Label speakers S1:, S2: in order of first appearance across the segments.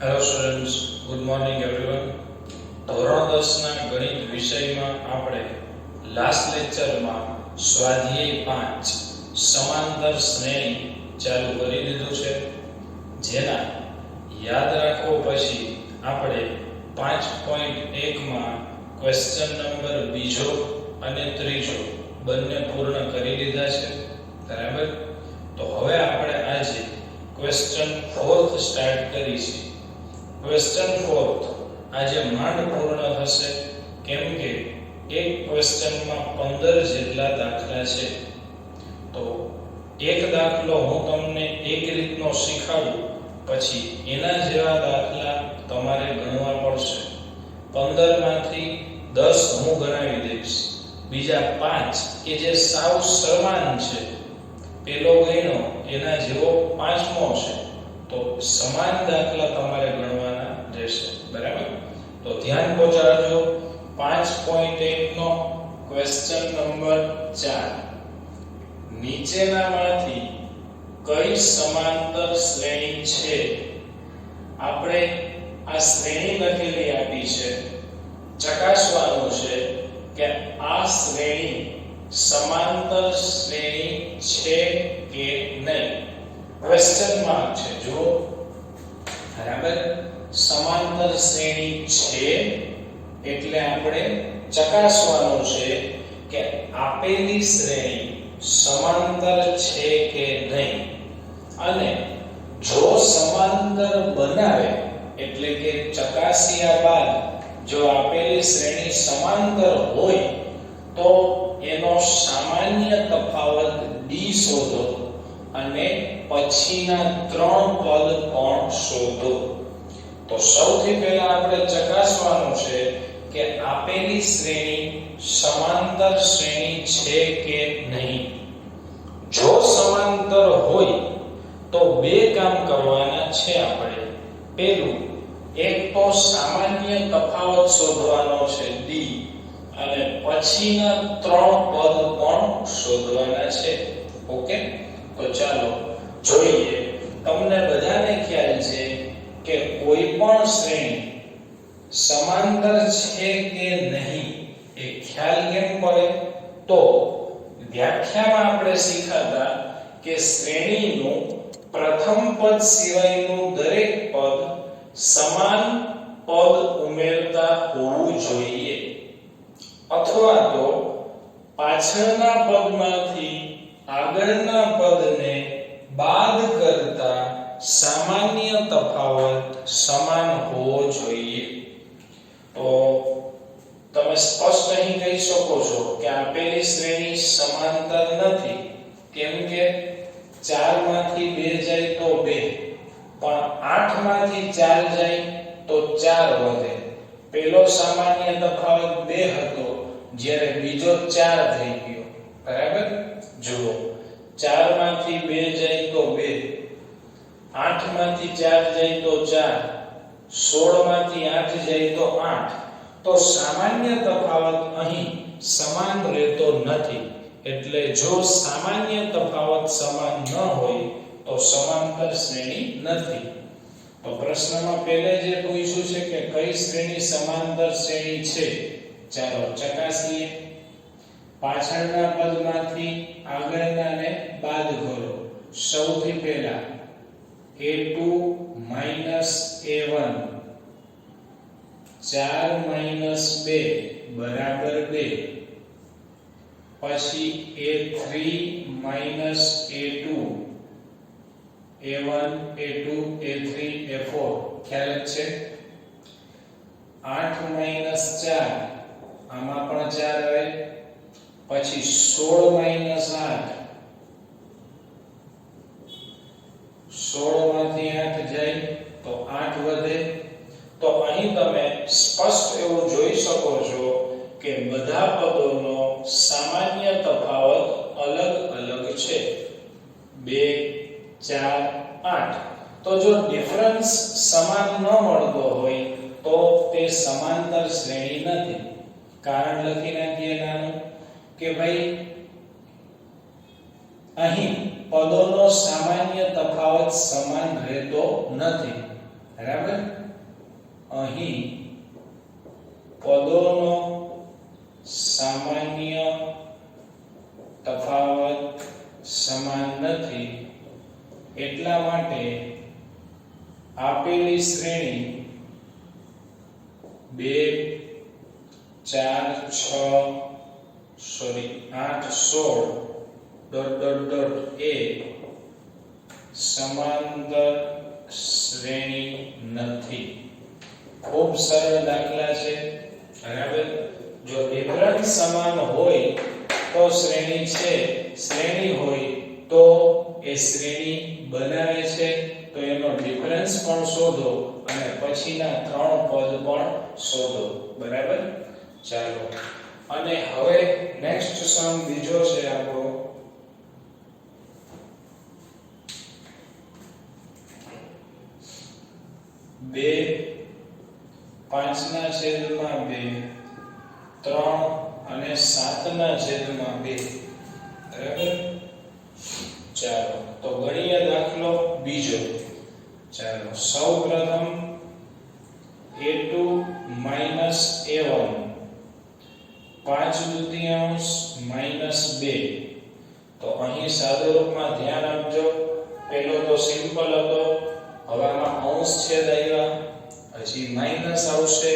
S1: Hello students, good morning everyone. ધોરણ 10 ના ગણિત વિષયમાં આપણે લાસ્ટ લેક્ચરમાં સ્વાધ્યાય 5 સમાંતર શ્રેણી ચાલુ કરી દીધું છે, જેના યાદ રાખો પછી આપણે 5.1 માં ક્વેશ્ચન નંબર બીજો અને ત્રીજો બંને પૂર્ણ કરી લીધા છે. બરાબર. તો હવે આપણે આજે ક્વેશ્ચન 4th સ્ટાર્ટ કરીશું. ક્વેશ્ચન 4th આજે માંડ પૂર્ણ થશે, કેમ કે એક ક્વેશ્ચનમાં 15 જેટલા દાખલા છે. તો એક દાખલો હું તમને એક રીતનો શીખવાડું, પછી એના જેવા દાખલા તમારે ગણવા પડશે. 15 માંથી 10 હું ગણાવી દઈશ, બીજા 5 કે જે સાવ સમાન છે, પેલો ગણ્યો એના જેવો પાંચમો છે, તો સમાન દાખલા તમારે ગણવાના રહેશે. બરાબર. તો ધ્યાન પહોંચાડજો. 5.1 નો ક્વેશ્ચન નંબર 4. નીચેનામાંથી કઈ સમાંતર શ્રેણી છે? આપણે આ શ્રેણી લખેલી આપી છે, ચકાસવાનું છે કે આ શ્રેણી સમાંતર શ્રેણી છે કે નહીં. ક્વેશ્ચન માર્ક છે, જો. બરાબર. સમાંતર શ્રેણી છે એટલે આપણે ચકાસવાનું છે કે આપેલી શ્રેણી સમાંતર છે કે નહીં. અને જો સમાંતર બનાવે એટલે કે ચકાસ્યા બાદ જો આપેલી શ્રેણી સમાંતર હોય તો એનો સામાન્ય તફાવત d શોધો અને પછીના 3 પદ પણ શોધો. તો સૌથી પહેલા આપણે ચકાસવાનું છે કે આપેલી શ્રેણી સમાંતર શ્રેણી છે કે નહીં. જો સમાંતર હોય તો બે કામ કરવાના છે આપણે. પહેલું, એક તો સામાન્ય તફાવત શોધવાનો છે d, અને પછીના 3 પદ પણ શોધવાના છે. ઓકે. તો ચાલો જોઈએ. તમને બધાને ખ્યાલ છે કે કોઈ પણ શ્રેણી સમાંતર છે કે નહીં એ ખ્યાલ કેમ પડે? તો વ્યાખ્યામાં આપણે શીખાતા કે શ્રેણીનું પ્રથમ પદ સિવાયનું દરેક પદ સમાન પદ ઉમેરતા હોવું જોઈએ, અથવા તો પાછળના પદમાંથી આગળના પદને બાદ કરતા સામાન્ય તફાવત સમાન હોવો જોઈએ. તો તમે સ્પષ્ટ અહીં કહી શકો છો કે આપેલી શ્રેણી સમાંતર નથી, કેમ કે 4 માંથી 2 જાય તો 2, પણ 8 માંથી 4 જાય તો 4 વધે. પેલો સામાન્ય તફાવત 2 હતો, જ્યારે બીજો 4 થઈ ગયો. બરાબર. જુઓ, 4 માંથી 2 જાય તો 2, 8 માંથી 4 જાય તો 4, 16 માંથી 8 જાય તો 8. તો સામાન્ય તફાવત અહીં સમાન રહેતો નથી. એટલે જો સામાન્ય તફાવત સમાન ન હોય તો સમાંતર શ્રેણી નથી. તો પ્રશ્નમાં પહેલે જે પૂછ્યું છે કે કઈ શ્રેણી સમાંતર શ્રેણી છે, ચાલો ચકાસીએ. પાછળના પદમાંથી આગળનાને બાદ કરો. સૌથી પહેલા a2 a1, 4 2 બરાબર 2. પછી a3 a2, a1 a2 a3 a4. ખ્યાલ છે. 8 4, આમાં પણ 4 આવે. પછી 16 8, 16 માંથી 8 જાય તો 8 વધે. તો અહીં તમે સ્પષ્ટ એવું જોઈ શકો છો કે બધા પદોનો સામાન્ય તફાવત અલગ અલગ છે. 2 4 8. તો જો ડિફરન્સ સમાન ન મળતો હોય તો તે સમાંતર શ્રેણી નથી. કારણ લખી નાખીએ નાનું કે ભાઈ અહીં પદોનો સામાન્ય તફાવત સમાન રહેતો નથી. બરાબર અહીં પદોનો સામાન્ય તફાવત સમાન નથી એટલા માટે આપેલી શ્રેણી 2 4 6 8 16 ... એ સમાંતર શ્રેણી નથી. ખૂબ સરળ દાખલા છે. બરાબર જો ડિફરન્સ સમાન હોય તો શ્રેણી છે, શ્રેણી હોય તો એ શ્રેણી બનાવે છે. તો એનો ડિફરન્સ પણ શોધો અને પછીના 3 પદ પણ શોધો. બરાબર ચાલો અને હવે નેક્સ્ટ સમ બીજો છે આપણો 2 5/2 3 અને 7/2. બરાબર ચાલો તો ગણીએ દાખલો બીજો. ચાલો સૌપ્રથમ a2 - a1 5/2 -2. તો અહીં સાદા રૂપમાં ધ્યાન આપજો. પહેલો તો સિમ્પલ હતો, હવે આમાં અંશ છેદ આવ્યા, પછી માઈનસ આવશે,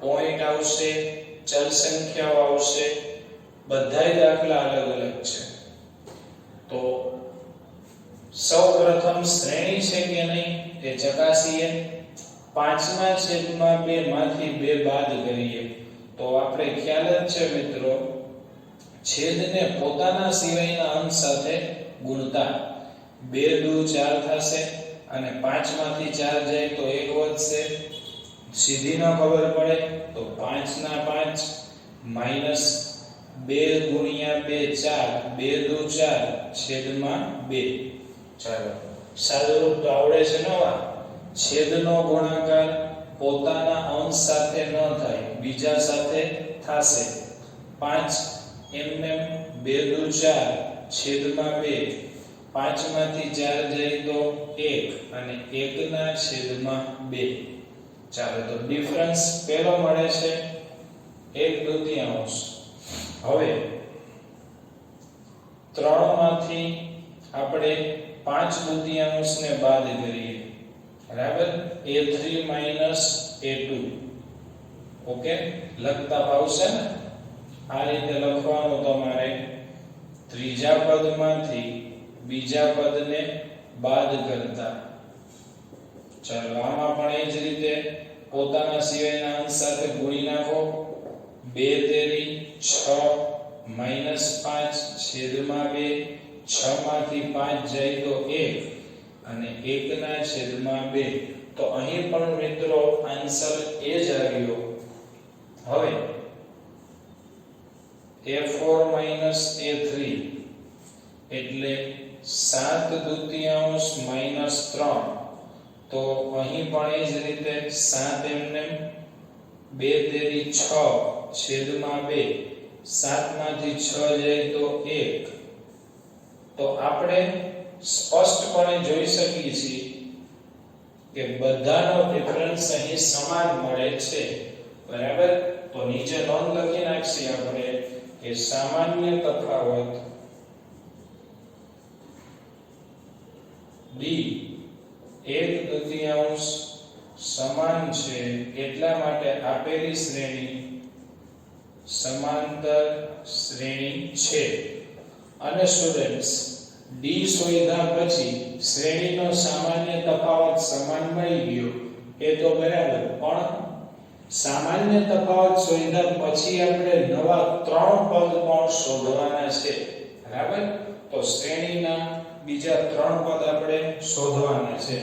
S1: પોઈન્ટ આવશે, ચલ સંખ્યાઓ આવશે. બધાય દાખલા અલગ અલગ છે. તો સૌપ્રથમ શ્રેણી છે કે નહીં તે ચકાસીએ. 5/2 માંથી 2 બાદ કરીએ તો આપણે ખ્યાલ જ છે મિત્રો, છેદને પોતાના સિવાયના અંક સાથે ગુણતા 2 દુ 4 થશે અને 5 માંથી 4 જાય તો 1 વધશે. સીધી ન ખબર પડે તો 5/5 -2 × 2 4 2 દુ 4 છેદમાં 2. ચાલો સાદુરૂપ તો આવડે છે ને? છેદનો ગુણાકાર પોતાના અંશ સાથે ન થાય, બીજા સાથે થશે. 5 એમને 2 દુ 4 છેદમાં 2. 5 માંથી 4 જાય તો 1 અને 1/2. ચાલો તો ડિફરન્સ પહેલો મળે છે 1/2. હવે 3 માંથી આપણે 5/2 ને બાદ કરીએ. બરાબર a3 - a2. ઓકે લખતા ફાવશે ને? આ રીતે લખવાનું તમારે. ત્રીજા પદમાંથી બીજા પદને બાદ કરતા. ચાલો આમાં પણ એ જ રીતે પોતાના સિવાયના અંશ સાથે ગુણી નાખો. 2 તેરી 6 -5 છેદમાં 2. 6 માંથી 5 જાય તો 1 અને 1/2. તો અહીં પણ મિત્રો આન્સર એ જ આવ્યો. હવે a4 - a3 એટલે 7/2 -3. તો અહીં પણ એ જ રીતે 7 એમને 2 તેરી 6 છેદમાં 2. 7 માંથી 6 જાય તો 1. તો આપણે સ્પષ્ટપણે જોઈ શકીએ છીએ કે બધાનો ડિફરન્સ અહીં સમાન મળે છે. બરાબર તો નીચે નોંધ લખી નાખીએ આપણે કે સામાન્ય તફાવત d 1/2 સમાન છે એટલા માટે આપેલી શ્રેણી સમાંતર શ્રેણી છે. અને સ્ટુડન્ટ્સ d શોધ્યા પછી શ્રેણીનો સામાન્ય તફાવત સમાન મળી ગયો એ તો બરાબર, પણ સામાન્ય તફાવત શોધ્યા પછી આપણે નવા 3 પદ પણ શોધવાના છે. બરાબર તો શ્રેણીના બીજા 3 પદ આપણે શોધવાના છે.